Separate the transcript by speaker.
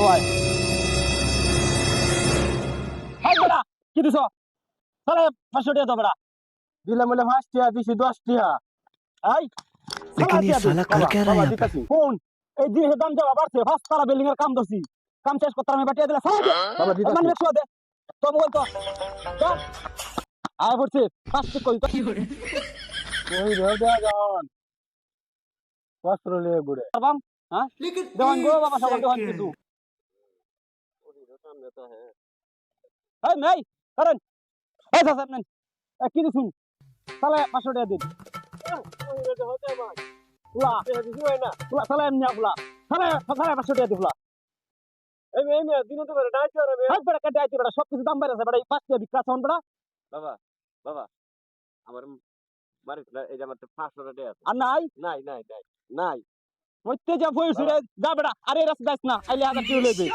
Speaker 1: ভাই হাই বেটা কি দিছ সালে 500 টাকা দাও বেটা দিলাম বলে 5 টাকা দিছি 10 টাকা এই
Speaker 2: लेकिन ये साला कर क्या रहा है यहाँ पे?
Speaker 1: ফোন এই জিনিসের দাম যা বাড়ছে ফার্স্ট তারা বিল্ডিং এর কাম দছি কাম শেষ করতে আমি বাটিয়া দিলা সালা দে বাবা দিতাছি মানে একশো দে তো মোবাইল তো আয় পড়ছে ফার্স্ট কই তো কই রে দেয়া যান বস্ত্র লিয়ে ঘুরে বাবা হ্যাঁ দেওয়ান গো বাবা সব দেওয়ান কিছু এই নাই করেন এই সাহেব নেন কি দিছুন সালে 500 টাকা দিন পুলা পুলা সালে এমনি পুলা সালে 500 টাকা দিলা এই মেয়ে দিন তো করে ডাইতে রে ভাই বড় কাটে আইতে বড় সব কিছু দাম বেড়েছে বড় 5 টাকা বিক্রা চাউন বড় বাবা বাবা আমার বাড়ি এই যে আমার 500 টাকা আছে আর নাই নাই নাই নাই নাই হইতে যা বইছ রে যা বড় আরে রাস্তা যাস না আইলে 1000 টাকা লইবে